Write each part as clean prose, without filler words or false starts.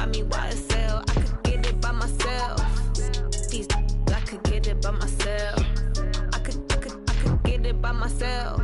buy me YSL. I could get it by myself. These I could get it by myself. I could get it by myself.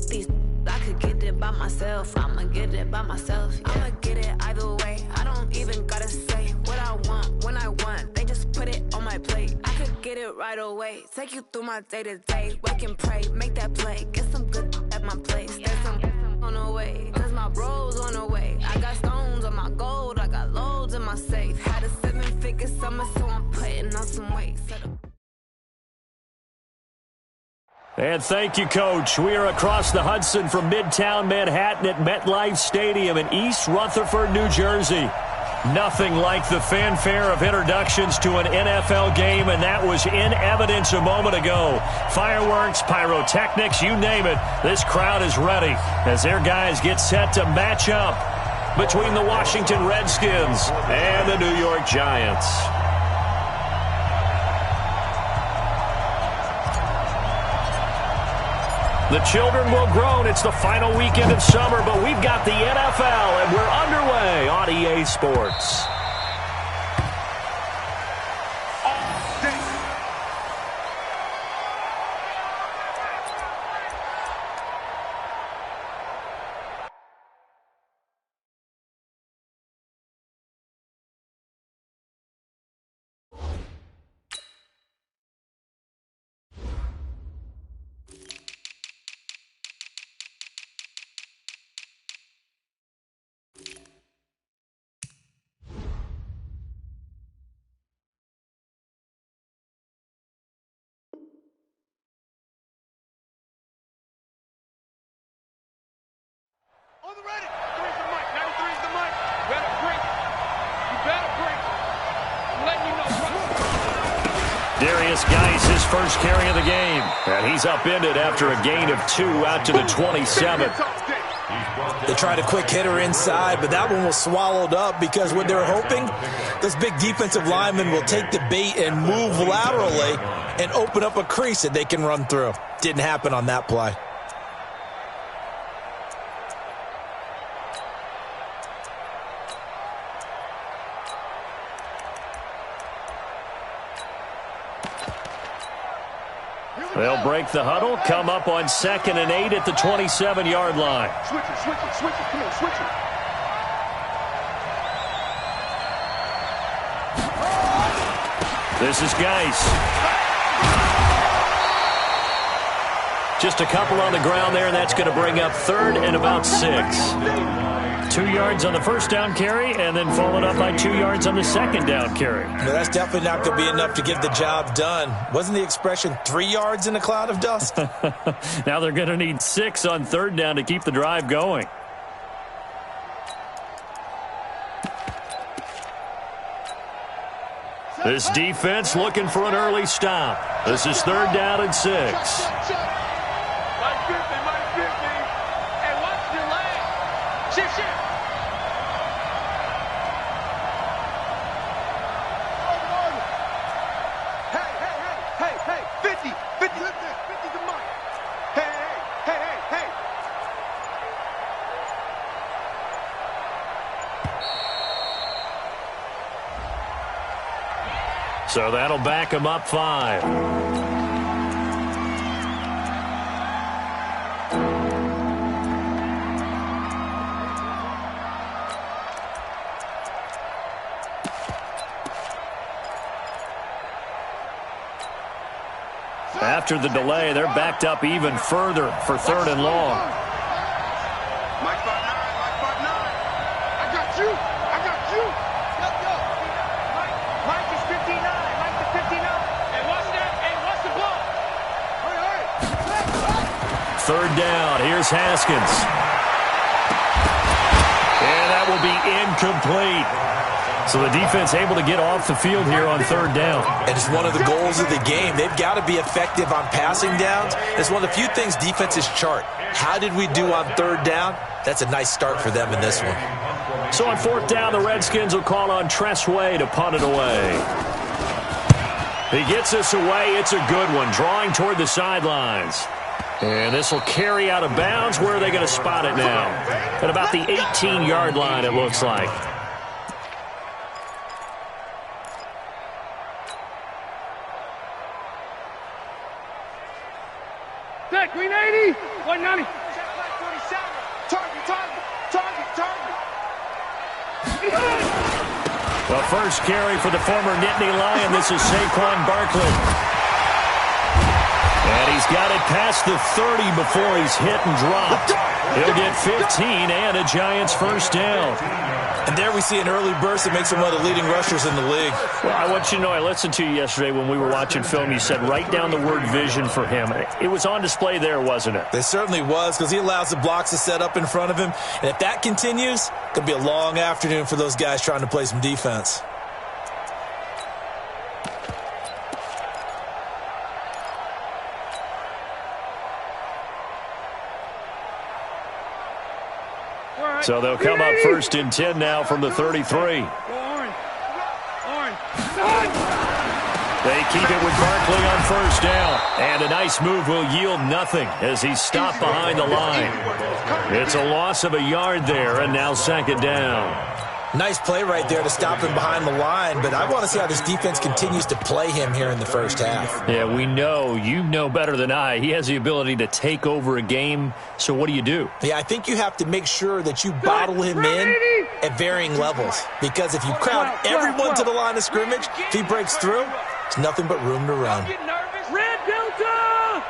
These I could get it by myself. I'ma get it by myself. Yeah. I'ma get it either way. I don't even gotta say what I want when I want. They just put it on my plate. I could get it right away. Take you through my day to day. Wake and pray, make that play. Get some good at my place. There's some on the way, cause my bro's on the way. I got stones on my gold. I got loads in my safe. Had a 7-figure summer, so I'm putting on some weight. And thank you, Coach. We are across the Hudson from Midtown Manhattan at MetLife Stadium in East Rutherford, New Jersey. Nothing like the fanfare of introductions to an NFL game, and that was in evidence a moment ago. Fireworks, pyrotechnics, you name it. This crowd is ready as their guys get set to match up between the Washington Redskins and the New York Giants. The children will groan. It's the final weekend of summer, but we've got the NFL, and we're underway on EA Sports. On the ready. 3's the mic. 93's the mic. You better break. You better break. I'm letting you know. Darius Geis, his first carry of the game. And he's upended after a gain of 2 out to the 27. They tried a quick hitter inside, but that one was swallowed up because what they're hoping, this big defensive lineman will take the bait and move laterally and open up a crease that they can run through. Didn't happen on that play. They'll break the huddle, come up on 2nd and 8 at the 27-yard line. Switch it, switch it, switch it. Come on, switch it. This is Geis. Just a couple on the ground there, and that's going to bring up 3rd and about 6. 2 yards on the first down carry, and then followed up by 2 yards on the second down carry. No, that's definitely not going to be enough to get the job done. Wasn't the expression 3 yards in a cloud of dust? Now they're going to need 6 on 3rd down to keep the drive going. This defense looking for an early stop. This is 3rd down and 6. So that'll back him up 5. After the delay, they're backed up even further for 3rd and long. Mike 5-9, Mike 5-9. I got you. I got you. Mike is 59. Mike is 59. Hey, watch that. Hey, watch the blow. Hurry. 3rd down. Here's Haskins. And that will be incomplete. So the defense able to get off the field here on 3rd down. And it's one of the goals of the game. They've got to be effective on passing downs. It's one of the few things defenses chart. How did we do on 3rd down? That's a nice start for them in this one. So on 4th down, the Redskins will call on Tress Way to punt it away. He gets this away. It's a good one, drawing toward the sidelines. And this will carry out of bounds. Where are they going to spot it now? At about the 18-yard line, it looks like. back, green 80, 190. Check back, 47. Target. The first carry for the former Nittany Lion. This is Saquon Barkley. And he's got it past the 30 before he's hit and dropped. He'll get 15 and a Giants first down. And there we see an early burst that makes him one of the leading rushers in the league. Well, I want you to know, I listened to you yesterday when we were watching film. You said write down the word vision for him. It was on display there, wasn't it? It certainly was, because he allows the blocks to set up in front of him. And if that continues, it could be a long afternoon for those guys trying to play some defense. So they'll come up first and 10 now from the 33. Orange. They keep it with Barkley on first down. And a nice move will yield nothing as he's stopped behind the line. It's a loss of a yard there, and now second down. Nice play right there to stop him behind the line, but I want to see how this defense continues to play him here in the first half. Yeah, we know. You know better than I. He has the ability to take over a game, so what do? Yeah, I think you have to make sure that you bottle him in at varying levels, because if you crowd everyone to the line of scrimmage, if he breaks through, it's nothing but room to run. Red Delta!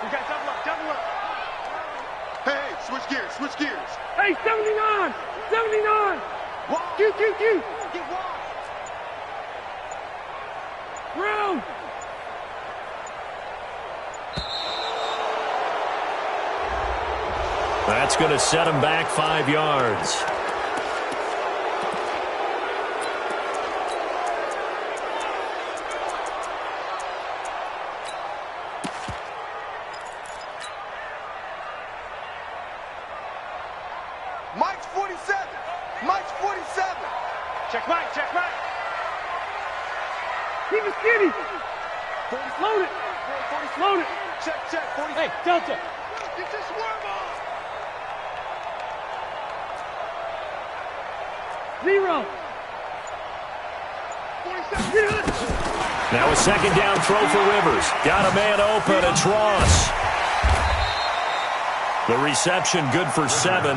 You got double up. Hey, switch gears. Hey, 79! Q. Get wide. Round. That's going to set him back 5 yards. Mike's 47. Check back. Keep it skinny. Load it. Check. 40. Hey, Delta. Get this worm on. 0. 47. Now a second down throw for Rivers. Got a man open. It's Ross. The reception good for 7.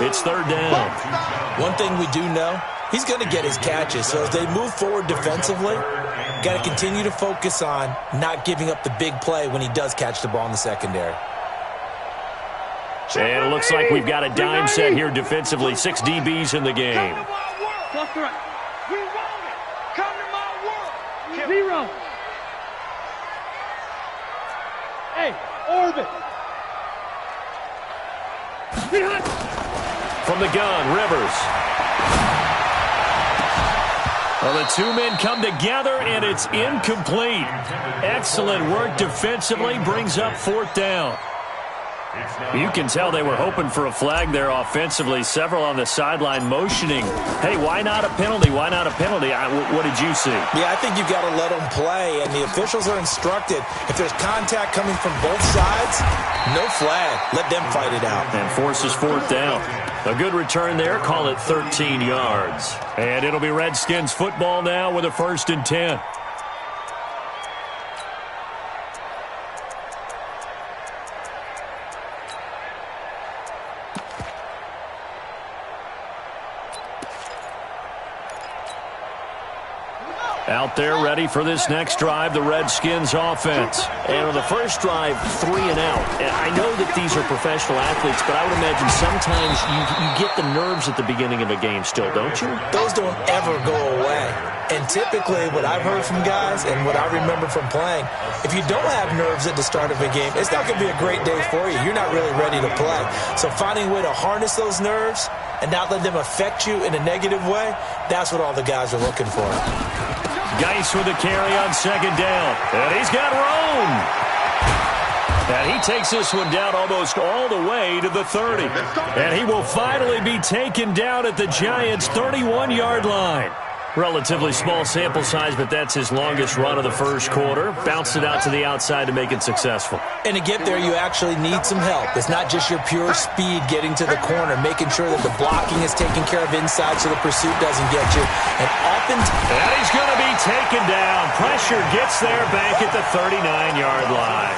It's third down. One thing we do know, he's going to get his catches. So as they move forward defensively, got to continue to focus on not giving up the big play when he does catch the ball in the secondary. And it looks like we've got a dime set here defensively. 6 DBs in the game. Left to right. We want it. Come to my world. 0. Hey, orbit. From the gun, Rivers. Well, the two men come together, and it's incomplete. Excellent work defensively, brings up fourth down. You can tell they were hoping for a flag there offensively. Several on the sideline motioning. Hey, why not a penalty? What did you see? Yeah, I think you've got to let them play, and the officials are instructed. If there's contact coming from both sides, no flag. Let them fight it out. And forces fourth down. A good return there. Call it 13 yards. And it'll be Redskins football now with a 1st and 10. Out there ready for this next drive, the Redskins offense. And on the first drive, 3 and out. And I know that these are professional athletes, but I would imagine sometimes you get the nerves at the beginning of a game still, don't you? Those don't ever go away. And typically what I've heard from guys and what I remember from playing, if you don't have nerves at the start of a game, it's not going to be a great day for you. You're not really ready to play. So finding a way to harness those nerves and not let them affect you in a negative way, that's what all the guys are looking for. Geis with a carry on second down. And he's got room. And he takes this one down almost all the way to the 30. And he will finally be taken down at the Giants' 31-yard line. Relatively small sample size, but that's his longest run of the first quarter. Bounced it out to the outside to make it successful. And to get there, you actually need some help. It's not just your pure speed getting to the corner, making sure that the blocking is taken care of inside so the pursuit doesn't get you. And and he's going to be taken down. Pressure gets there back at the 39-yard line.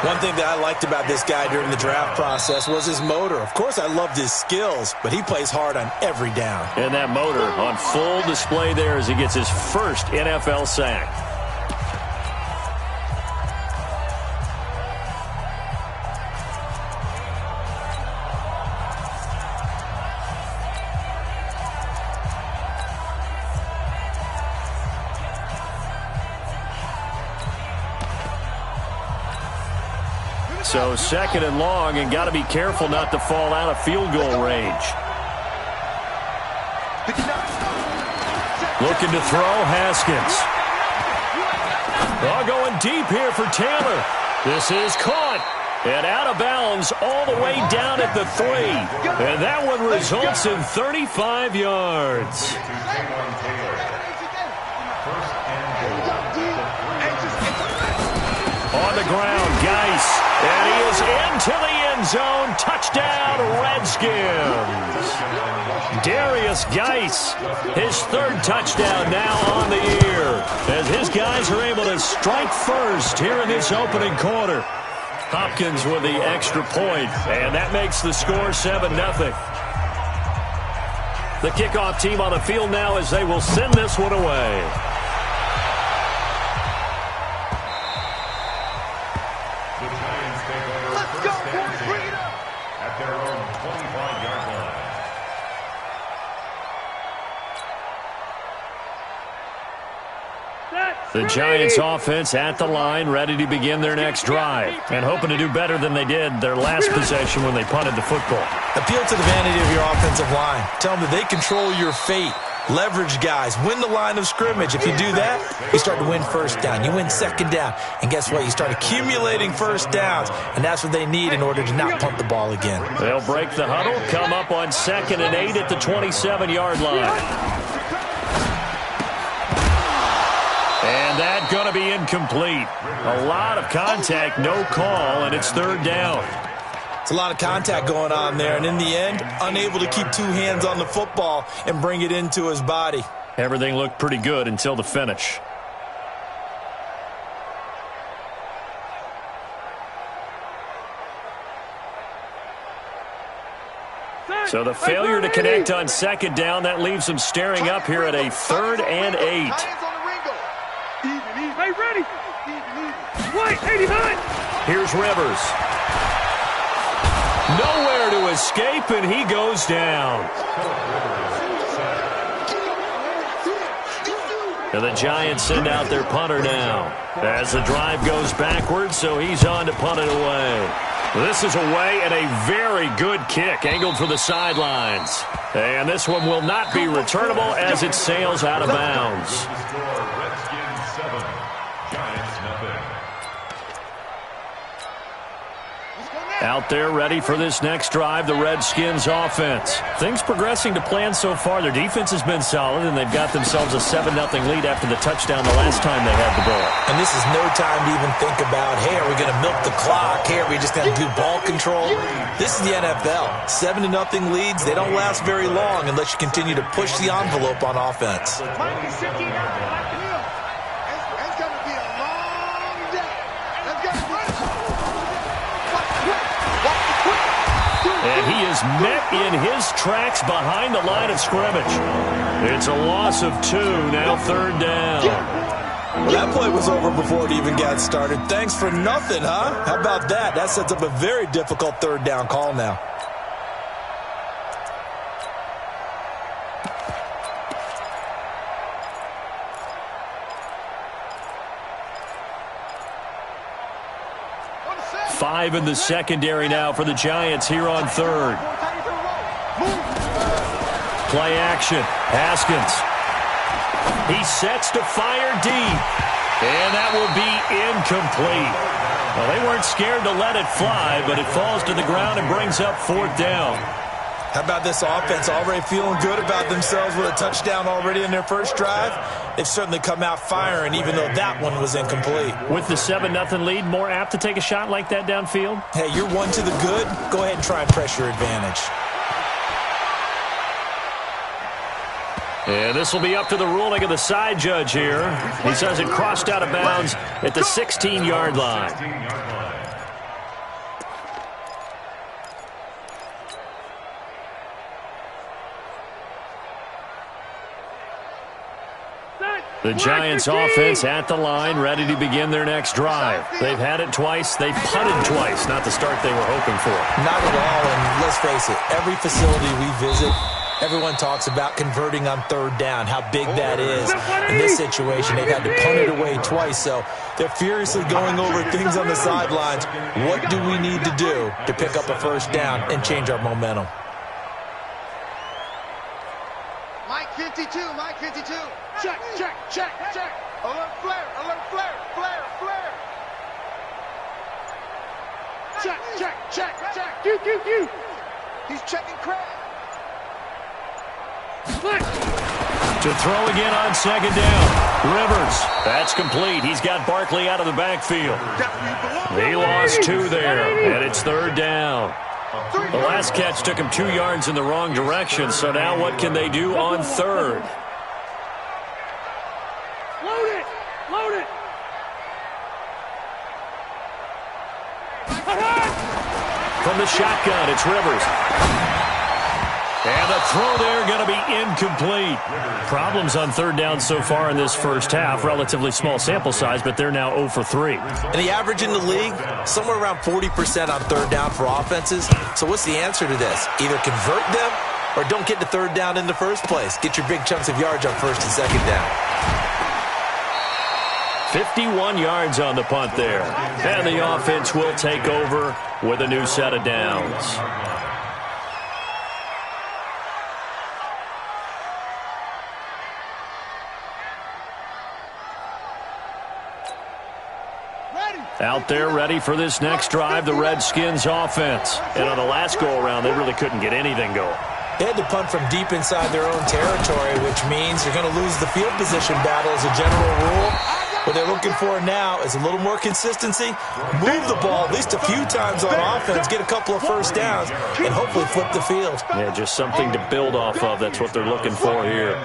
One thing that I liked about this guy during the draft process was his motor. Of course, I loved his skills, but he plays hard on every down. And that motor on full display there as he gets his first NFL sack. So second and long, and got to be careful not to fall out of field goal range. Looking to throw, Haskins. Oh, going deep here for Taylor. This is caught and out of bounds all the way down at the 3. And that one results in 35 yards. On the ground, Geis. And he is into the end zone. Touchdown, Redskins. Darius Geis, his third touchdown now on the year, as his guys are able to strike first here in this opening quarter. Hopkins with the extra point, and that makes the score 7-0. The kickoff team on the field now as they will send this one away. The Giants offense at the line, ready to begin their next drive, and hoping to do better than they did their last possession when they punted the football. Appeal to the vanity of your offensive line. Tell them that they control your fate. Leverage guys. Win the line of scrimmage. If you do that, you start to win first down. You win second down. And guess what? You start accumulating first downs, and that's what they need in order to not punt the ball again. They'll break the huddle, come up on 2nd and 8 at the 27-yard line. And that's going to be incomplete. A lot of contact, no call, and it's third down. It's a lot of contact going on there, and in the end, unable to keep two hands on the football and bring it into his body. Everything looked pretty good until the finish. So the failure to connect on second down, that leaves them staring up here at a 3rd and 8. Ready. White, 89. Here's Rivers. Nowhere to escape, and he goes down. And the Giants send out their punter now as the drive goes backwards, so he's on to punt it away. This is away and a very good kick, angled for the sidelines. And this one will not be returnable as it sails out of bounds. Out there ready for this next drive, the Redskins offense. Things progressing to plan so far. Their defense has been solid, and they've got themselves a 7-0 lead after the touchdown the last time they had the ball. And this is no time to even think about, hey, are we going to milk the clock? Hey, are we just going to do ball control? This is the NFL. 7-0 leads, they don't last very long unless you continue to push the envelope on offense. And he is met in his tracks behind the line of scrimmage. It's a loss of 2, now 3rd down. Well, that play was over before it even got started. Thanks for nothing, huh? How about that? That sets up a very difficult 3rd down call now. Five in the secondary now for the Giants here on 3rd. Play action. Haskins. He sets to fire deep. And that will be incomplete. Well, they weren't scared to let it fly, but it falls to the ground and brings up 4th down. How about this offense already feeling good about themselves with a touchdown already in their first drive? They've certainly come out firing, even though that one was incomplete. With the 7-0 lead, more apt to take a shot like that downfield? Hey, you're one to the good. Go ahead and try and press your advantage. And this will be up to the ruling of the side judge here. He says it crossed out of bounds at the 16-yard line. The Giants offense at the line, ready to begin their next drive. They've had it twice. They've punted twice. Not the start they were hoping for. Not at all, and let's face it, every facility we visit, everyone talks about converting on third down, how big that is. In this situation, they've had to punt it away twice, so they're furiously going over things on the sidelines. What do we need to do to pick up a first down and change our momentum? Mike 52, Mike 52. Check, check, check, check. Alert flare, flare, flare. Check, check, check, check. Q. He's checking crap. To throw again on second down. Rivers. That's complete. He's got Barkley out of the backfield. He lost 2 there, and it's third down. The last catch took him 2 yards in the wrong direction, so now what can they do on third? Load it. From the shotgun, it's Rivers. And the throw there going to be incomplete. Problems on third down so far in this first half. Relatively small sample size, but they're now 0 for 3. And the average in the league, somewhere around 40% on third down for offenses. So what's the answer to this? Either convert them or don't get to third down in the first place. Get your big chunks of yards on first and second down. 51 yards on the punt there. And the offense will take over with a new set of downs. Out there ready for this next drive, the Redskins offense. And on the last go-around, they really couldn't get anything going. They had to punt from deep inside their own territory, which means you're going to lose the field position battle as a general rule. What they're looking for now is a little more consistency, move the ball at least a few times on offense, get a couple of first downs, and hopefully flip the field. Yeah, just something to build off of. That's what they're looking for here.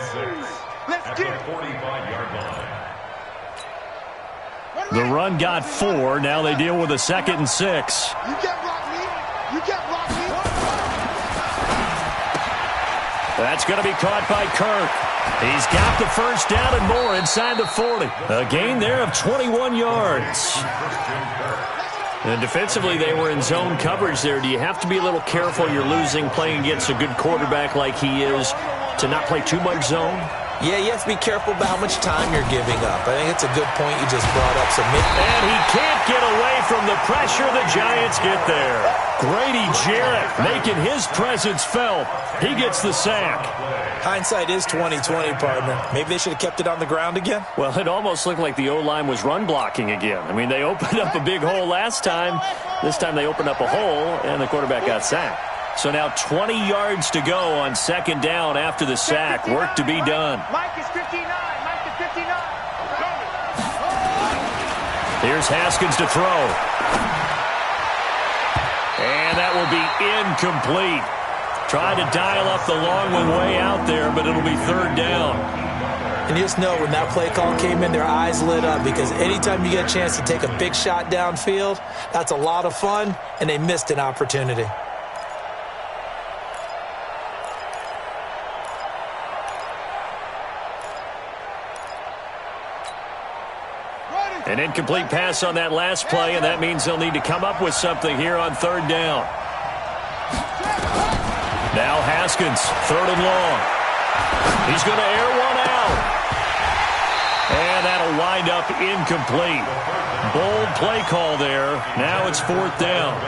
The run got 4. Now they deal with a 2nd and 6. You can't block me. You can't block me. That's going to be caught by Kirk. He's got the first down and more inside the 40. A gain there of 21 yards. And defensively, they were in zone coverage there. Do you have to be a little careful? You're losing playing against a good quarterback like he is to not play too much zone? Yeah, you have to be careful about how much time you're giving up. I think it's a good point you just brought up. And he can't get away from the pressure. The Giants get there. Grady Jarrett making his presence felt. He gets the sack. Hindsight is 20/20, partner. Maybe they should have kept it on the ground again. Well, it almost looked like the O-line was run blocking again. I mean, they opened up a big hole last time. This time they opened up a hole, and the quarterback got sacked. So now 20 yards to go on second down after the sack. Work to be done. Mike is 59. Mike is 59. Here's Haskins to throw. And that will be incomplete. Tried to dial up the long one way out there, but it'll be third down. And you just know when that play call came in, their eyes lit up, because anytime you get a chance to take a big shot downfield, that's a lot of fun, and they missed an opportunity. An incomplete pass on that last play, and that means they'll need to come up with something here on third down. Now Haskins, third and long. He's going to air one out. And that'll wind up incomplete. Bold play call there. Now it's fourth down.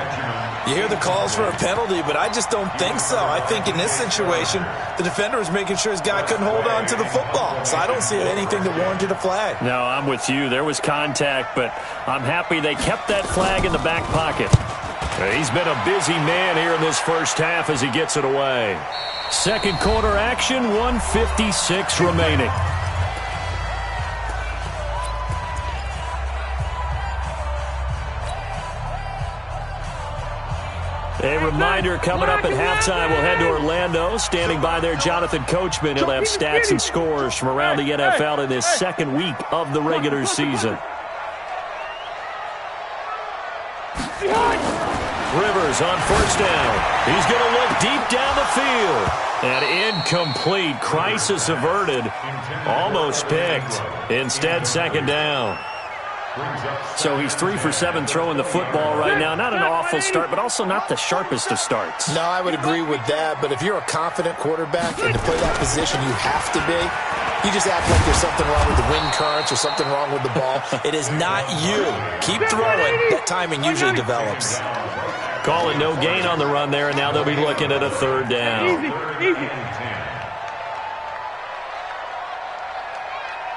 You hear the calls for a penalty, but I just don't think so. I think in this situation, the defender was making sure his guy couldn't hold on to the football. So I don't see anything that warranted a flag. No, I'm with you. There was contact, but I'm happy they kept that flag in the back pocket. He's been a busy man here in this first half as he gets it away. Second quarter action, 1:56 remaining. A reminder coming up at halftime, we'll head to Orlando. Standing by there, Jonathan Coachman. He'll have stats and scores from around the NFL in this second week of the regular season. Rivers on first down. He's going to look deep down the field. And incomplete. Crisis averted. Almost picked. Instead, second down. So he's 3 for 7 throwing the football right now. Not an awful start, but also not the sharpest of starts. No, I would agree with that. But if you're a confident quarterback and to play that position, you have to be. You just act like there's something wrong with the wind currents or something wrong with the ball. It is not you. Keep throwing. That timing usually develops. Calling no gain on the run there, and now they'll be looking at a third down. Easy.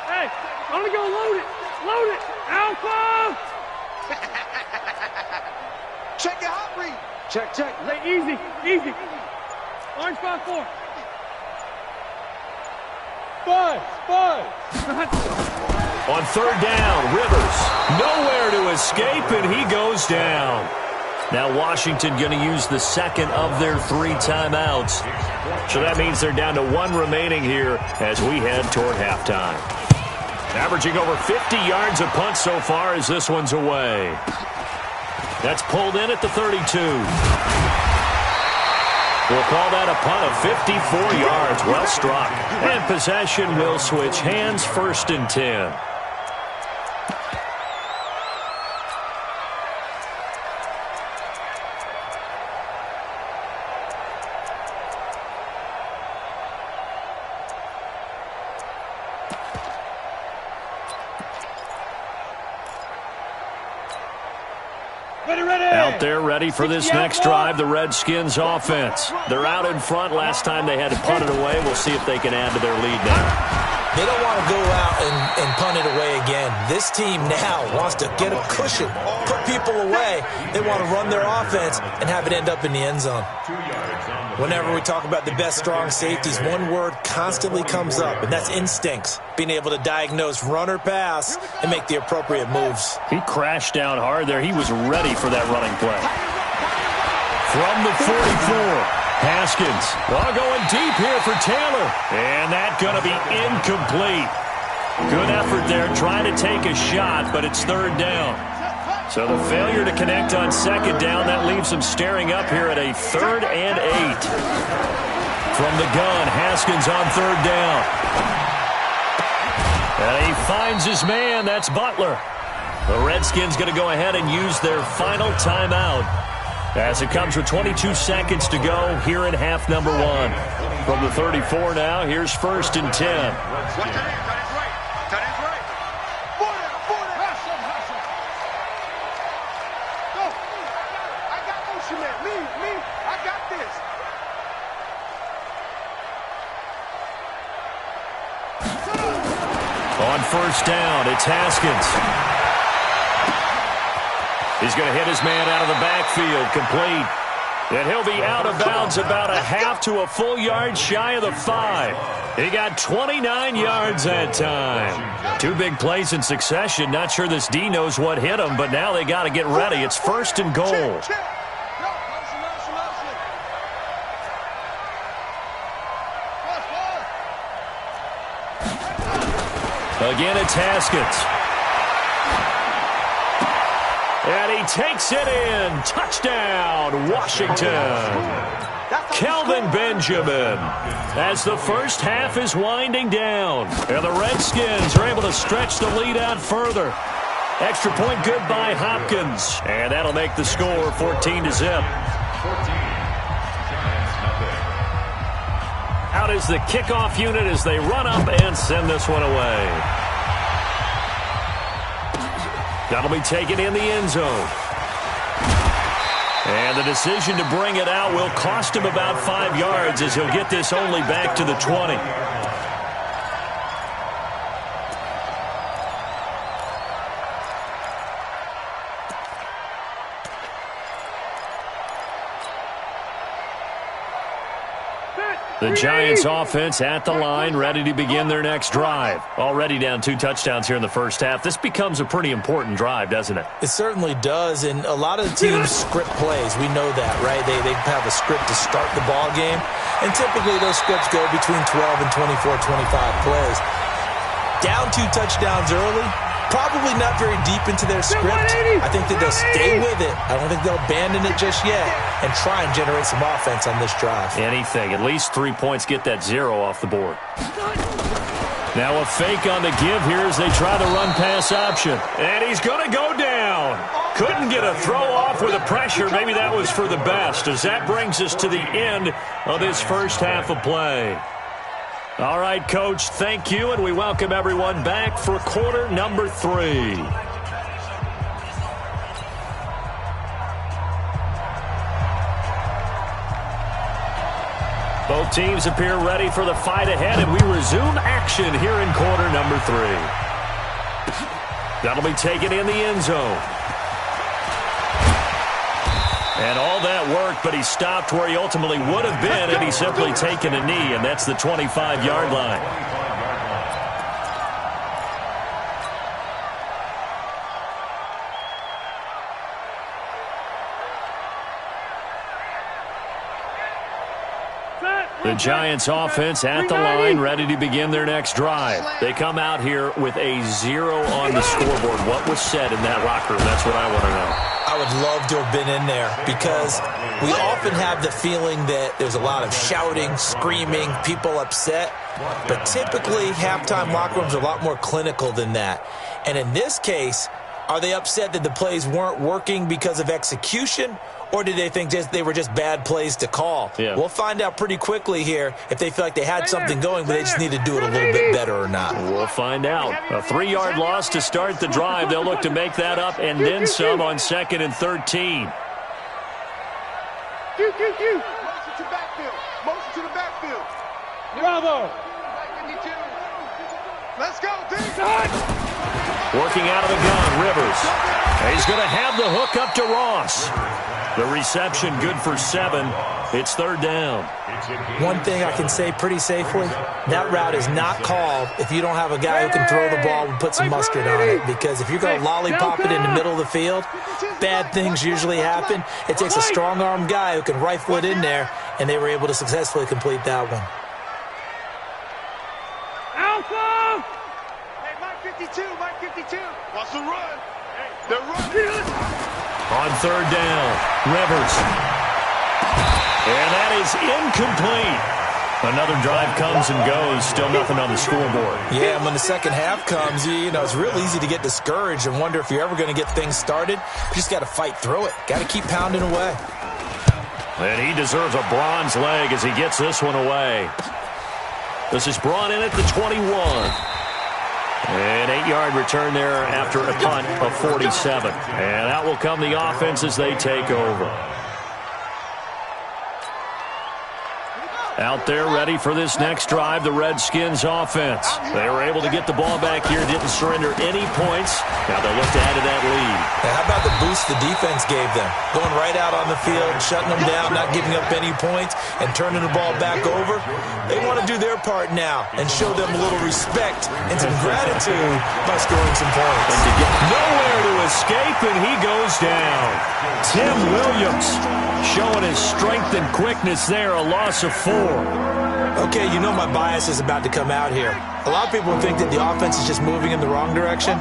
Hey, only go load it. Load it. Alpha! Check your hot read. Check. Hey, easy. Orange 5-4. 5. On third down, Rivers nowhere to escape, and he goes down. Now Washington going to use the second of their 3 timeouts. So that means they're down to 1 remaining here as we head toward halftime. Averaging over 50 yards a punt so far as this one's away. That's pulled in at the 32. We'll call that a punt of 54 yards. Well struck. And possession will switch hands, 1st and 10. Out there ready for this next drive, the Redskins offense. They're out in front. Last time they had to punt it away. We'll see if they can add to their lead now. They don't want to go out and punt it away again. This team now wants to get a cushion, put people away. They want to run their offense and have it end up in the end zone. Whenever we talk about the best strong safeties, one word constantly comes up, and that's instincts. Being able to diagnose run or pass and make the appropriate moves. He crashed down hard there. He was ready for that running play. From the 44, Haskins. Well, going deep here for Taylor. And that's going to be incomplete. Good effort there trying to take a shot, but it's third down. So the failure to connect on second down, that leaves him staring up here at a 3rd and 8. From the gun, Haskins on third down. And he finds his man. That's Butler. The Redskins going to go ahead and use their final timeout as it comes with 22 seconds to go here in half number 1. From the 34 now, here's 1st and 10. On first down, it's Haskins. He's going to hit his man out of the backfield, complete. And he'll be out of bounds about a half to a full yard shy of the 5. He got 29 yards that time. 2 big plays in succession. Not sure this D knows what hit him, but now they got to get ready. It's 1st and goal. Again, it's Haskins. And he takes it in. Touchdown, Washington. Kelvin Benjamin. As the first half is winding down. And the Redskins are able to stretch the lead out further. Extra point good by Hopkins. And that'll make the score 14-0. Out is the kickoff unit as they run up and send this one away. That'll be taken in the end zone. And the decision to bring it out will cost him about 5 yards as he'll get this only back to the 20. The Giants offense at the line, ready to begin their next drive. Already down 2 touchdowns here in the first half. This becomes a pretty important drive, doesn't it? It certainly does, and a lot of the teams script plays. We know that, right? They have a script to start the ball game, and typically those scripts go between 12 and 24, 25 plays. Down 2 touchdowns early, probably not very deep into their script. I think that they'll stay with it. I don't think they'll abandon it just yet and try and generate some offense on this drive. Anything. At least 3 points, get that 0 off the board. Now a fake on the give here as they try the run-pass option. And he's going to go down. Couldn't get a throw off with the pressure. Maybe that was for the best, as that brings us to the end of this first half of play. All right, Coach, thank you, and we welcome everyone back for quarter number 3. Both teams appear ready for the fight ahead, and we resume action here in quarter number 3. That'll be taken in the end zone. And all that worked, but he stopped where he ultimately would have been had he simply taken a knee, and that's the 25-yard line. The Giants offense at the line, ready to begin their next drive. They come out here with a 0 on the scoreboard. What was said in that locker room? That's what I want to know. I would love to have been in there, because we often have the feeling that there's a lot of shouting, screaming, people upset. But typically, halftime locker rooms are a lot more clinical than that. And in this case, are they upset that the plays weren't working because of execution, or did they think they were just bad plays to call? Yeah. We'll find out pretty quickly here if they feel like they had something going, but they just need to do it a little bit better or not. We'll find out. A 3-yard loss to start the drive. They'll look to make that up and then some on 2nd and 13. Motion to backfield. Motion to the backfield. Bravo. Let's go, Dean. Working out of the gun, Rivers. He's going to have the hook up to Ross. The reception good for 7. It's 3rd down. One thing I can say pretty safely, that route is not called if you don't have a guy who can throw the ball and put some mustard on it. Because if you're going to lollipop it in the middle of the field, bad things usually happen. It takes a strong-armed guy who can rifle it in there, and they were able to successfully complete that one. Alpha! Hey, Mike 52, Mike 52. Watch the run. They're running. On 3rd down, Rivers. And that is incomplete. Another drive comes and goes. Still nothing on the scoreboard. Yeah, and when the second half comes, it's real easy to get discouraged and wonder if you're ever going to get things started. You just got to fight through it. Got to keep pounding away. And he deserves a bronze leg as he gets this one away. This is brought in at the 21. An 8-yard return there after a punt of 47. And out will come the offense as they take over. Out there ready for this next drive, the Redskins offense. They were able to get the ball back here, didn't surrender any points. Now they'll look to add to that lead. Now, how about the boost the defense gave them? Going right out on the field, shutting them down, not giving up any points, and turning the ball back over. They want to do their part now and show them a little respect and some gratitude by scoring some points. And to get nowhere to escape, and he goes down. Tim Williams showing his strength and quickness there, a loss of 4. Okay, you know my bias is about to come out here. A lot of people think that the offense is just moving in the wrong direction.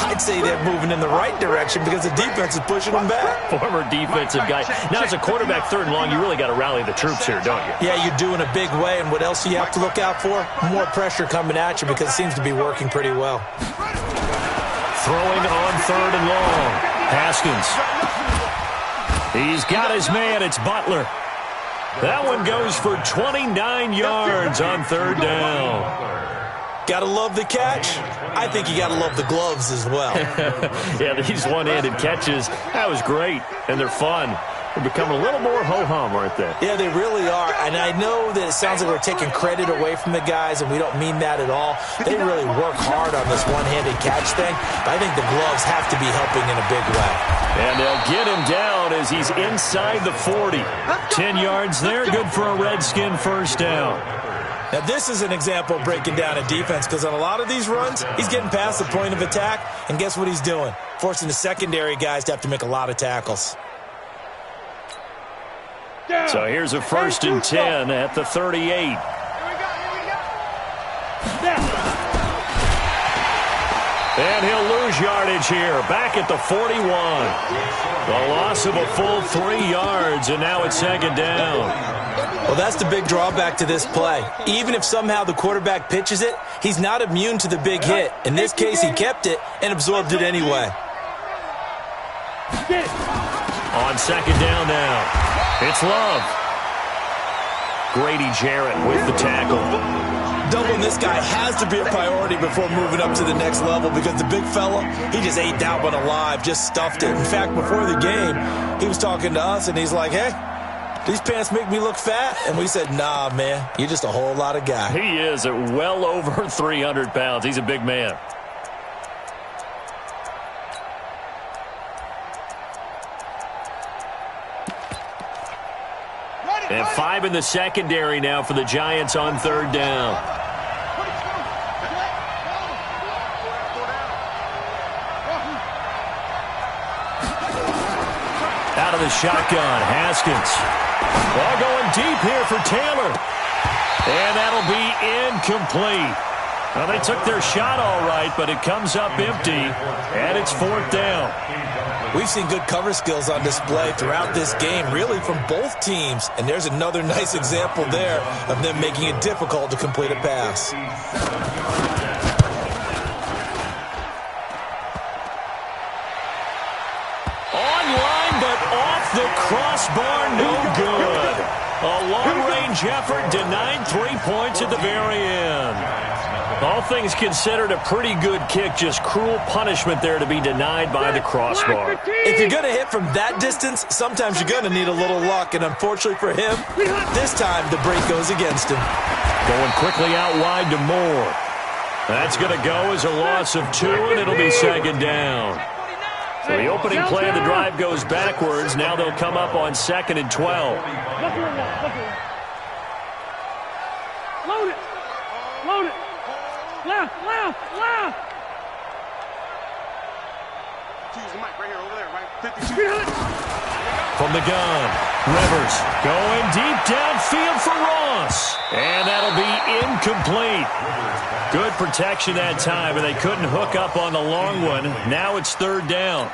I'd say they're moving in the right direction because the defense is pushing them back. Former defensive guy. Now, as a quarterback 3rd and long, you really got to rally the troops here, don't you? Yeah, you do in a big way, and what else do you have to look out for? More pressure coming at you because it seems to be working pretty well. Throwing on 3rd and long. Haskins. He's got his man. It's Butler. That one goes for 29 yards on 3rd down. Gotta love the catch. I think you gotta love the gloves as well. Yeah, these one-handed catches, that was great, and they're fun. They're becoming a little more ho-hum, aren't they? Yeah, they really are. And I know that it sounds like we're taking credit away from the guys, and we don't mean that at all. They really work hard on this one-handed catch thing, but I think the gloves have to be helping in a big way. And they'll get him down as he's inside the 40. 10 yards there, good for a Redskin first down. Now, this is an example of breaking down a defense, because on a lot of these runs, he's getting past the point of attack, and guess what he's doing? Forcing the secondary guys to have to make a lot of tackles. So here's a 1st and 10 at the 38. Here we go. And he'll lose yardage here, back at the 41. The loss of a full 3 yards, and now it's 2nd down. Well, that's the big drawback to this play. Even if somehow the quarterback pitches it, he's not immune to the big hit. In this case, he kept it and absorbed it anyway. On 2nd down now. It's Love. Grady Jarrett with the tackle. Doubling this guy has to be a priority before moving up to the next level, because the big fella, he just ate that one alive, just stuffed it. In fact, before the game, he was talking to us, and he's like, hey, these pants make me look fat? And we said, nah, man, you're just a whole lot of guy. He is at well over 300 pounds. He's a big man. And 5 in the secondary now for the Giants on 3rd down. Out of the shotgun, Haskins. Ball going deep here for Taylor. And that'll be incomplete. Well, they took their shot all right, but it comes up empty, and it's 4th down. We've seen good cover skills on display throughout this game, really from both teams. And there's another nice example there of them making it difficult to complete a pass. Online, but off the crossbar, no good. A long-range effort denied 3 points at the very end. All things considered, a pretty good kick, just cruel punishment there to be denied by the crossbar. If you're going to hit from that distance, sometimes you're going to need a little luck, and unfortunately for him, this time the break goes against him. Going quickly out wide to Moore. That's going to go as a loss of 2, and it'll be 2nd down. So the opening play of the drive goes backwards. Now they'll come up on 2nd and 12. Load it. Load it. Left. Use the mic right here, over there, right? 52. From the gun, Rivers going deep downfield for Ross. And that'll be incomplete. Good protection that time, and they couldn't hook up on the long one. Now it's 3rd down.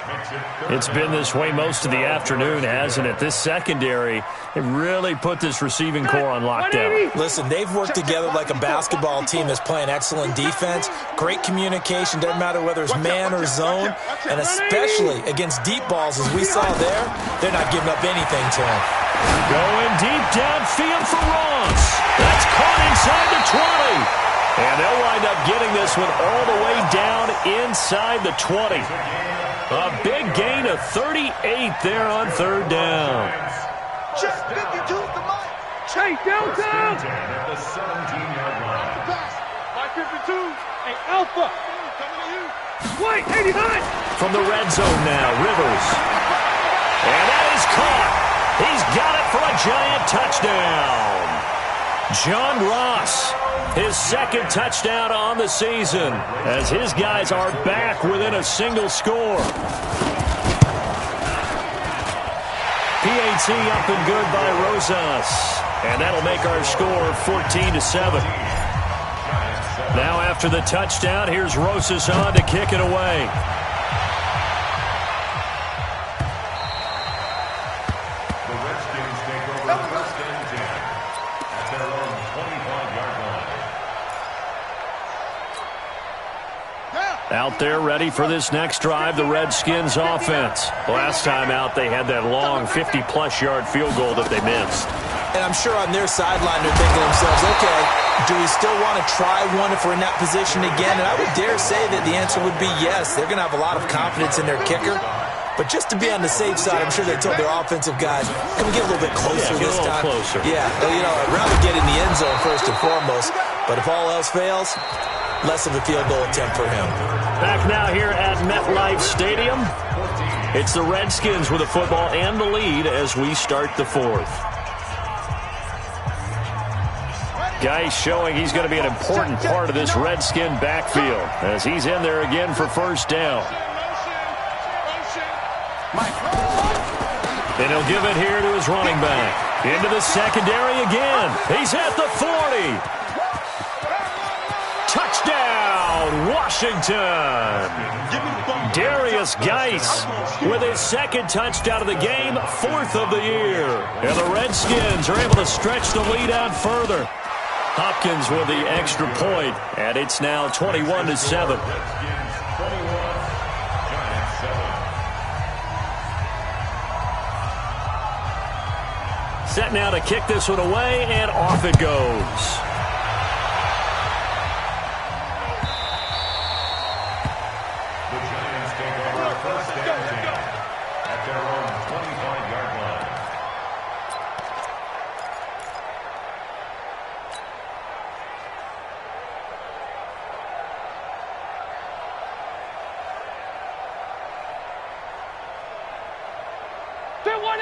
It's been this way most of the afternoon, hasn't it? This secondary, it really put this receiving core on lockdown. Listen, they've worked together like a basketball team that's playing excellent defense. Great communication, doesn't matter whether it's man or zone. And especially against deep balls, as we saw there, they're not giving up anything to him. Going deep downfield for Ross. That's caught inside the 20. And they'll wind up getting this one all the way down inside the 20. A big gain of 38 there on 3rd down. Just 52 the mic. Hey, downtown. The 17-yard line. My 52. Hey, Alpha. Coming to you. White, 89. From the red zone now, Rivers. And that is caught. He's got it for a Giant touchdown. John Ross, his 2nd touchdown on the season, as his guys are back within a single score. PAT up and good by Rosas. And that'll make our score 14-7. Now after the touchdown, here's Rosas on to kick it away. Out there ready for this next drive, the Redskins offense. Last time out, they had that long 50-plus yard field goal that they missed. And I'm sure on their sideline they're thinking to themselves, okay, do we still want to try one if we're in that position again? And I would dare say that the answer would be yes. They're going to have a lot of confidence in their kicker. But just to be on the safe side, I'm sure they told their offensive guys, can we get a little bit closer this time? Closer. Yeah, I'd rather get in the end zone first and foremost. But if all else fails, less of a field goal attempt for him. Back now here at MetLife Stadium. It's the Redskins with the football and the lead as we start the fourth. Guy showing he's going to be an important part of this Redskin backfield as he's in there again for first down. And he'll give it here to his running back. Into the secondary again. He's at the 40. Touchdown, Washington. Darius Geis with his second touchdown of the game, fourth of the year. And the Redskins are able to stretch the lead out further. Hopkins with the extra point, and it's now 21-7. Set now to kick this one away, and off it goes. The Giants take over first down at their own 25-yard line.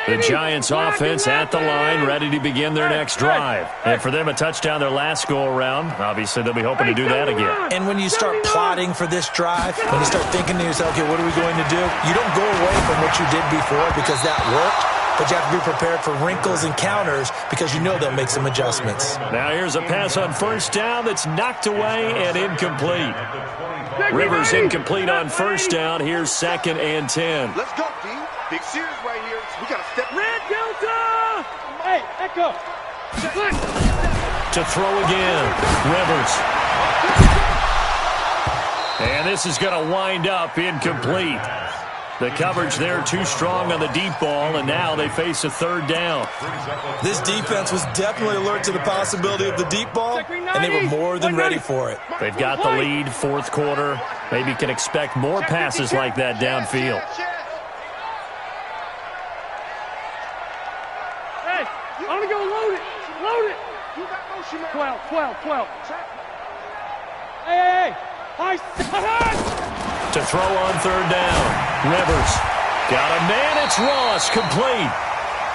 The Giants offense at the line, ready to begin their next drive. And for them, a touchdown their last go-around. Obviously, they'll be hoping to do that again. And when you start plotting for this drive, when you start thinking to yourself, okay, what are we going to do? You don't go away from what you did before because that worked, but you have to be prepared for wrinkles and counters because you know they'll make some adjustments. Now here's a pass on first down that's knocked away and incomplete. Rivers incomplete on first down. Here's 2nd and 10. Let's go, D. Big series right here. We got to step. Red Delta! Hey, Echo. To throw again. Rivers. And this is going to wind up incomplete. The coverage there too strong on the deep ball, and now they face a third down. This defense was definitely alert to the possibility of the deep ball, and they were more than ready for it. They've got the lead, fourth quarter. Maybe can expect more passes like that downfield. Hey, I'm going to go load it. Load it. 12. Hey. To throw on third down. Rivers. Got a man. It's Ross. Complete.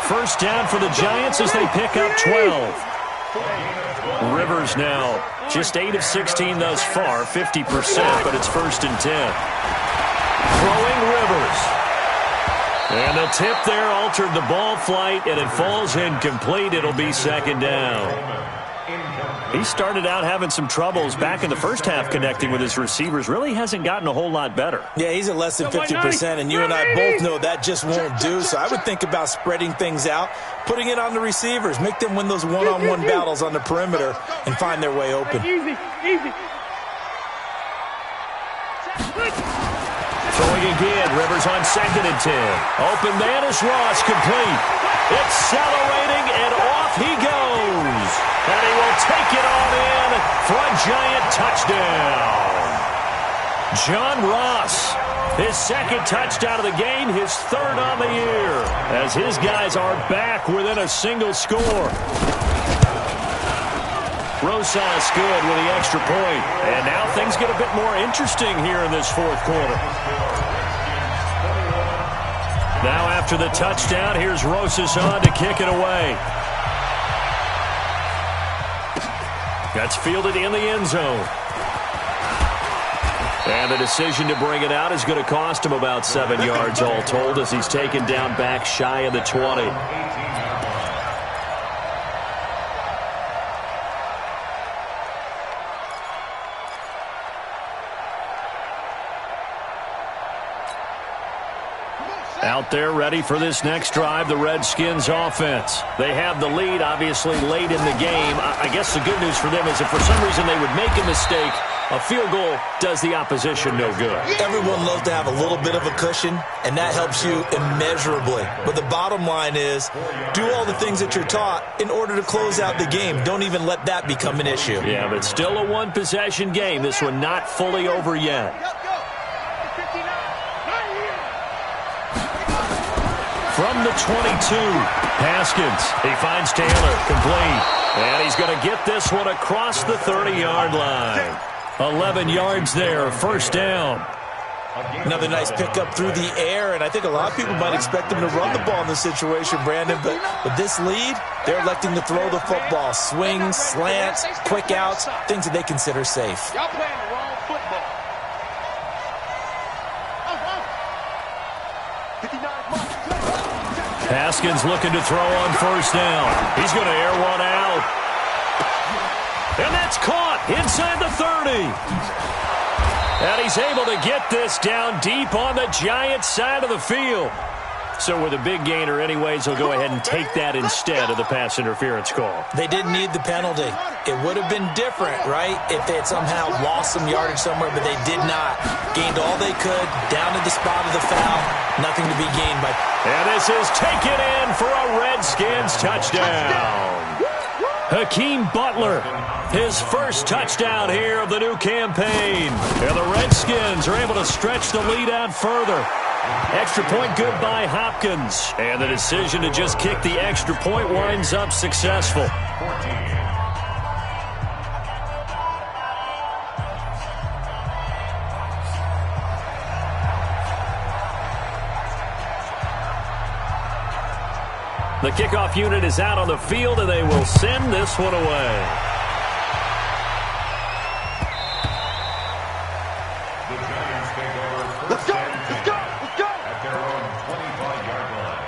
First down for the Giants as they pick up 12. Rivers now just 8 of 16 thus far, 50%, but it's 1st and 10. Throwing Rivers. And the tip there altered the ball flight, and it falls incomplete. It'll be 2nd down. He started out having some troubles back in the first half connecting with his receivers. Really hasn't gotten a whole lot better. Yeah, he's at less than 50%, and you and I both know that just won't do. So I would think about spreading things out, putting it on the receivers, make them win those one-on-one battles on the perimeter and find their way open. Easy. Throwing again, Rivers on 2nd and 10. Open man is Ross, complete. Accelerating, and off he goes. And he will take it on in for a Giant touchdown. John Ross, his 2nd touchdown of the game, his 3rd on the year, as his guys are back within a single score. Rosas good with the extra point. And now things get a bit more interesting here in this fourth quarter. Now after the touchdown, here's Rosas on to kick it away. That's fielded in the end zone. And the decision to bring it out is going to cost him about 7 yards all told as he's taken down back shy of the 20. Out there ready for this next drive, the Redskins offense. They have the lead, obviously, late in the game. I guess the good news for them is if for some reason they would make a mistake, a field goal does the opposition no good. Everyone loves to have a little bit of a cushion, and that helps you immeasurably. But the bottom line is, do all the things that you're taught in order to close out the game. Don't even let that become an issue. Yeah, but still a one-possession game. This one not fully over yet. from the 22. Haskins, he finds Taylor, complete. And he's going to get this one across the 30-yard line. 11 yards there, first down. Another nice pickup through the air, and I think a lot of people might expect them to run the ball in this situation, Brandon, but with this lead, they're electing to throw the football. Swings, slants, quick outs, things that they consider safe. Y'all playing the wrong football. Haskins looking to throw on first down. He's going to air one out. And that's caught inside the 30. And he's able to get this down deep on the Giants side of the field. So with a big gainer anyways, he'll go ahead and take that instead of the pass interference call. They didn't need the penalty. It would have been different, right, if they had somehow lost some yardage somewhere, but they did not. Gained all they could, down to the spot of the foul. Nothing to be gained by. And this is taken in for a Redskins touchdown. Hakeem Butler, his first touchdown here of the new campaign. And the Redskins are able to stretch the lead out further. Extra point good by Hopkins. And the decision to just kick the extra point winds up successful. The kickoff unit is out on the field, and they will send this one away. The Giants take over first and 10 at their own 25-yard line.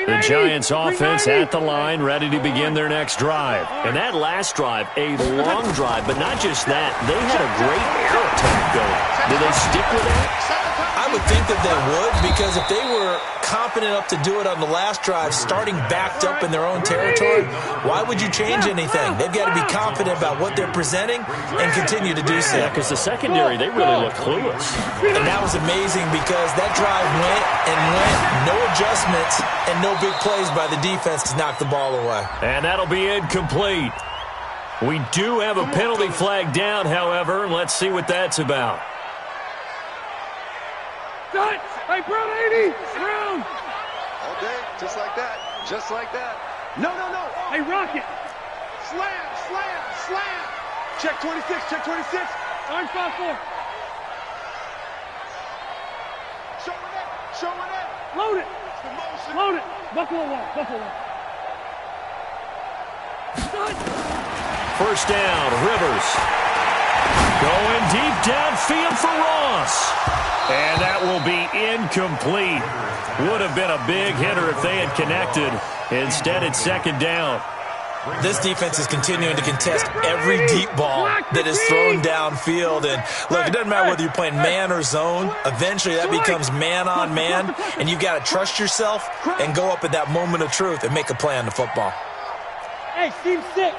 The Giants offense at the line, ready to begin their next drive. And that last drive, a long drive, but not just that. They had a great air attack going. Do they stick with that? I would think that they would, because if they were confident enough to do it on the last drive, starting backed up in their own territory, why would you change anything? They've got to be confident about what they're presenting and continue to do so. Yeah, because the secondary, they really look clueless. And that was amazing because that drive went and went, no adjustments, and no big plays by the defense to knock the ball away. And that'll be incomplete. We do have a penalty flag down, however. Let's see what that's about. Done. Hey, Brown 80. Brown. All day, just like that. Just like that. No. Hey, Rocket. Slam, slam, slam. Check 26, check 26. Orange 5-4. Showing it. Load it. It's the motion. Load it. Buffalo one. Done. First down, Rivers. Going deep downfield for Ross. And that will be incomplete. Would have been a big hitter if they had connected. Instead, it's second down. This defense is continuing to contest every deep ball that is thrown downfield. And look, it doesn't matter whether you're playing man or zone. Eventually, that becomes man on man. And you've got to trust yourself and go up at that moment of truth and make a play on the football. Hey, Team 6.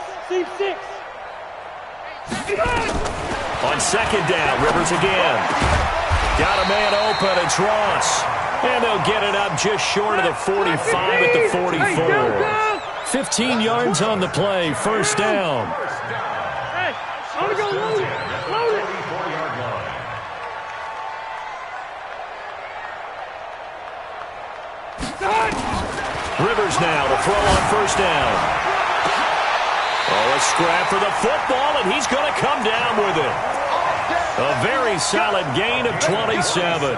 On second down, Rivers again. Got a man open, it's Ross. And they'll get it up just short of the 45 at the 44. 15 yards on the play, first down. Hey, I want to go load it. Rivers now to throw on first down. Oh, a scrap for the football, and he's going to come down with it. A very solid gain of 27.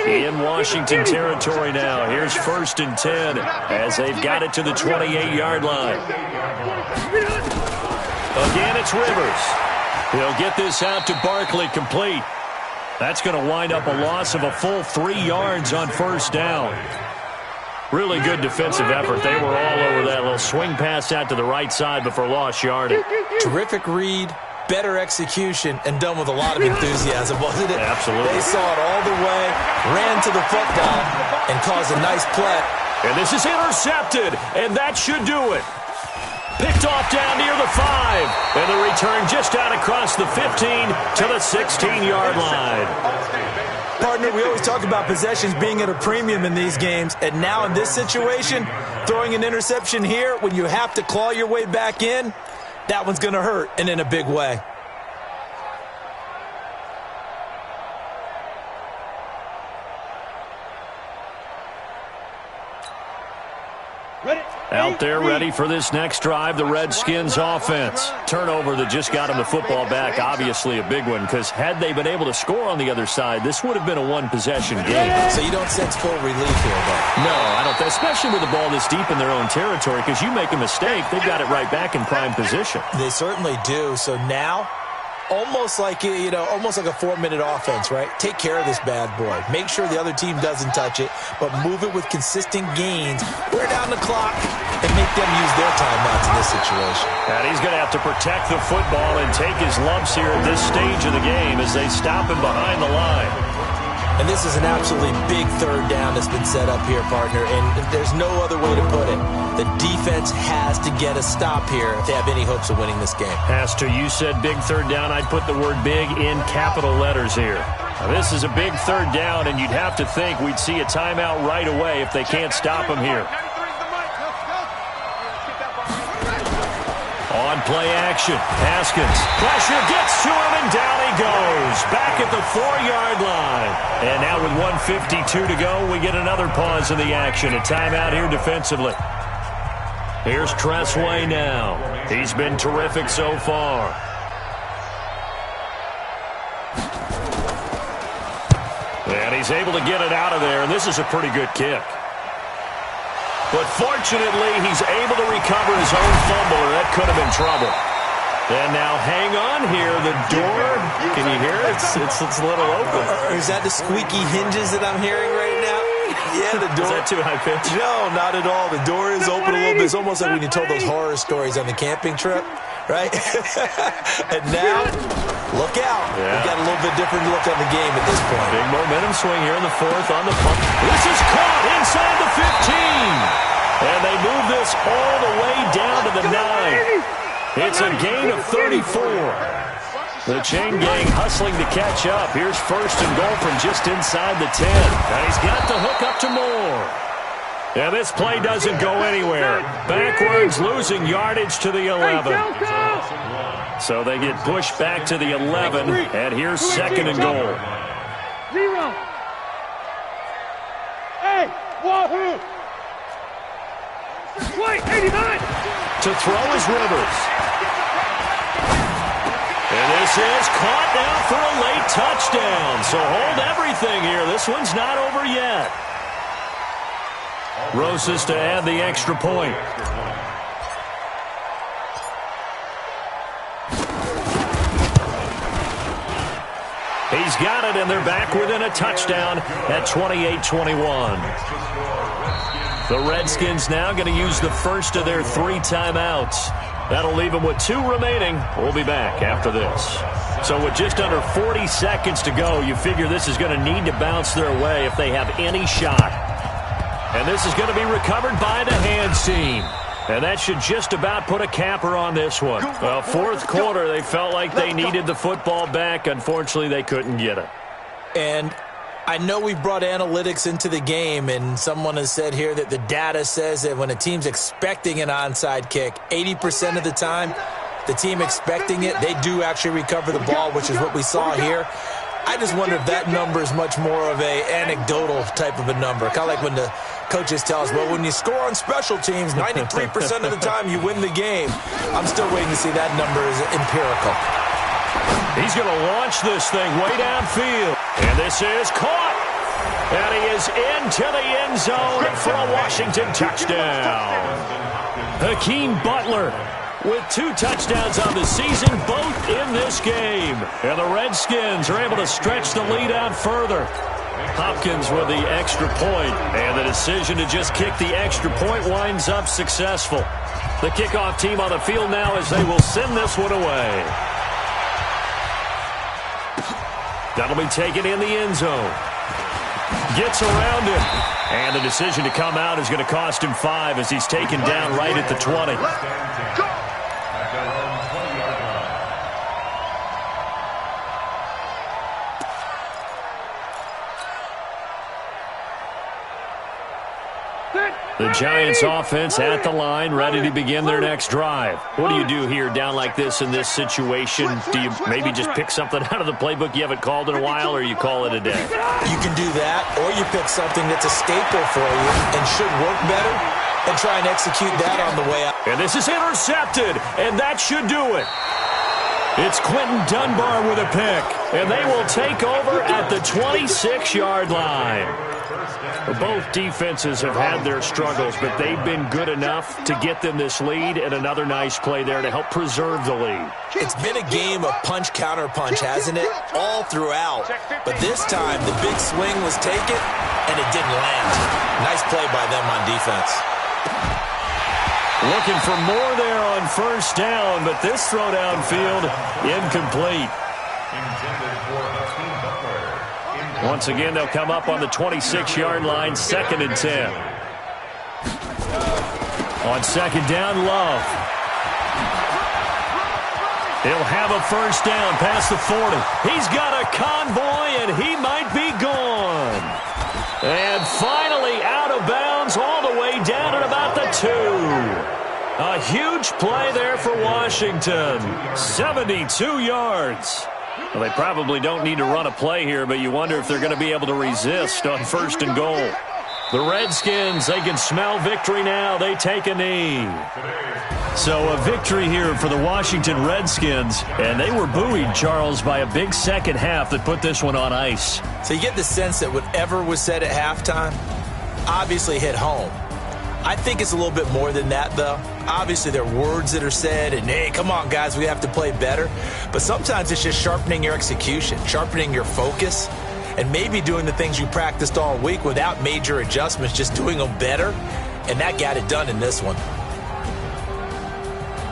In Washington territory now. Here's first and 10 as they've got it to the 28-yard line. Again, it's Rivers. He'll get this out to Barkley, complete. That's going to wind up a loss of a full 3 yards on first down. Really good defensive effort. They were all over that little swing pass out to the right side before lost yardage. Terrific read, better execution, and done with a lot of enthusiasm, wasn't it? Absolutely. They saw it all the way, ran to the football, and caused a nice play. And this is intercepted, and that should do it. Picked off down near the 5, and the return just out across the 15 to the 16-yard line. Partner, we always talk about possessions being at a premium in these games, and now in this situation, throwing an interception here when you have to claw your way back in, that one's going to hurt, and in a big way. Out there ready for this next drive, the Redskins offense. Turnover that just got them the football back, obviously a big one, because had they been able to score on the other side, this would have been a one-possession game. So you don't sense full relief here, though? No, I don't, especially with the ball this deep in their own territory, because you make a mistake, they've got it right back in prime position. They certainly do. So now, almost like a 4-minute offense, right? Take care of this bad boy. Make sure the other team doesn't touch it, but move it with consistent gains. Wear down the clock and make them use their timeouts in this situation. And he's going to have to protect the football and take his lumps here at this stage of the game as they stop him behind the line. And this is an absolutely big third down that's been set up here, partner, and there's no other way to put it. The defense has to get a stop here if they have any hopes of winning this game. Has to. You said big third down. I'd put the word big in capital letters here. Now, this is a big third down, and you'd have to think we'd see a timeout right away if they can't stop him here. On play action, Haskins. Pressure gets to him, and down he goes. Back at the 4-yard line. And now with 1:52 to go, we get another pause in the action. A timeout here defensively. Here's Tressway now. He's been terrific so far. And he's able to get it out of there, and this is a pretty good kick. But fortunately, he's able to recover his own fumble, or that could have been trouble. And now hang on here. The door, can you hear it? It's a little open. Or is that the squeaky hinges that I'm hearing right now? Yeah, the door. Is that too high pitch? No, not at all. The door is open a little bit. It's almost like when you told those horror stories on the camping trip, right? And now, look out. Yeah. We've got a little bit different look on the game at this point. Big momentum swing here in the fourth on the pump. This is caught inside the 15. And they move this all the way down to the 9. It's a gain of 34. The chain gang hustling to catch up. Here's first and goal from just inside the 10. And he's got the hook up to Moore. And this play doesn't go anywhere. Backwards, losing yardage to the 11. So they get pushed back to the 11. And here's second and goal. Zero. Hey, Wahoo! Wait, 89! To throw is Rivers. And this is caught now for a late touchdown. So hold everything here. This one's not over yet. Rosas to add the extra point. He's got it, and they're back within a touchdown at 28-21. The Redskins now going to use the first of their 3 timeouts. That'll leave them with 2 remaining. We'll be back after this. So with just under 40 seconds to go, you figure this is going to need to bounce their way if they have any shot. And this is going to be recovered by the hands team. And that should just about put a capper on this one. Well, fourth quarter, they felt like they needed the football back. Unfortunately, they couldn't get it. And I know we've brought analytics into the game, and someone has said here that the data says that when a team's expecting an onside kick, 80% of the time, the team expecting it, they do actually recover the ball, which is what we saw here. I just wonder if that number is much more of a anecdotal type of a number. Kind of like when the coaches tell us, well, when you score on special teams, 93% of the time you win the game. I'm still waiting to see that number is empirical. He's going to launch this thing way downfield. And this is caught. And he is into the end zone for a Washington touchdown. Hakeem Butler with 2 touchdowns on the season, both in this game. And the Redskins are able to stretch the lead out further. Hopkins with the extra point, and the decision to just kick the extra point winds up successful. The kickoff team on the field now as they will send this one away. That'll be taken in the end zone. Gets around him. And the decision to come out is going to cost him 5 as he's taken down right at the 20. The Giants offense at the line, ready to begin their next drive. What do you do here down like this in this situation? Do you maybe just pick something out of the playbook you haven't called in a while, or you call it a day? You can do that, or you pick something that's a staple for you and should work better and try and execute that on the way out. And this is intercepted, and that should do it. It's Quentin Dunbar with a pick, and they will take over at the 26-yard line. Both defenses have had their struggles, but they've been good enough to get them this lead, and another nice play there to help preserve the lead. It's been a game of punch-counter-punch, hasn't it? All throughout. But this time, the big swing was taken, and it didn't land. Nice play by them on defense. Looking for more there on first down, but this throw downfield, incomplete. Once again, they'll come up on the 26-yard line, 2nd and 10. On second down, Love. He'll have a first down past the 40. He's got a convoy, and he might be gone. And finally out of bounds all the way down at about the 2. A huge play there for Washington. 72 yards. Well, they probably don't need to run a play here, but you wonder if they're going to be able to resist on 1st and goal. The Redskins, they can smell victory now. They take a knee. So a victory here for the Washington Redskins, and they were buoyed, Charles, by a big second half that put this one on ice. So you get the sense that whatever was said at halftime obviously hit home. I think it's a little bit more than that, though. Obviously, there are words that are said, and, hey, come on, guys, we have to play better. But sometimes it's just sharpening your execution, sharpening your focus, and maybe doing the things you practiced all week without major adjustments, just doing them better. And that got it done in this one.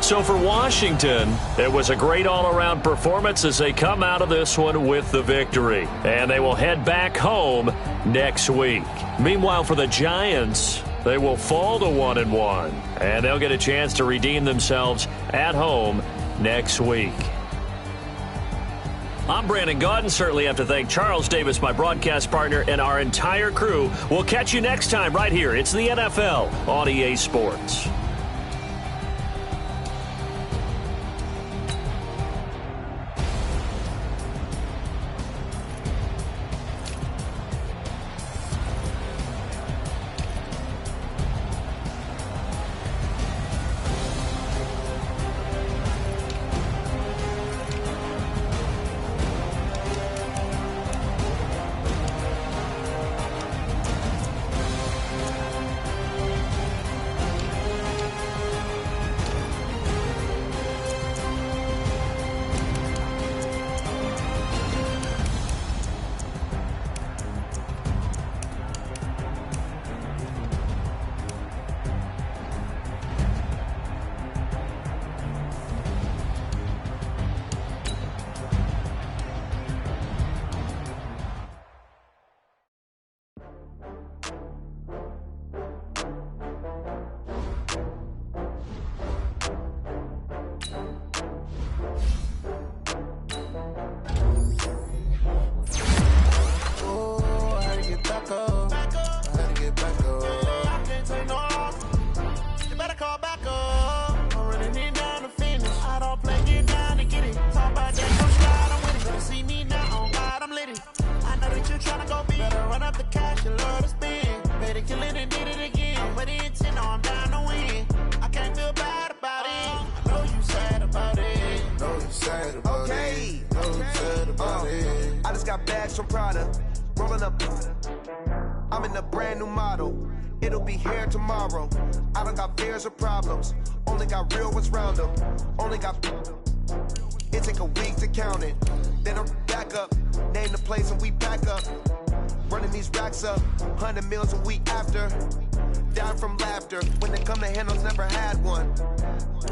So for Washington, it was a great all-around performance as they come out of this one with the victory. And they will head back home next week. Meanwhile, for the Giants, they will fall to 1-1, and they'll get a chance to redeem themselves at home next week. I'm Brandon Gaudin. Certainly have to thank Charles Davis, my broadcast partner, and our entire crew. We'll catch you next time right here. It's the NFL on EA Sports. from Prada, rolling up. I'm in a brand new model. It'll be here tomorrow. I don't got fears or problems. Only got real ones round them. Only got. It take a week to count it. Then I'm back up. Name the place and we back up. Running these racks up. 100 meals a week after. Down from laughter. When they come to handles, never had one.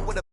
With a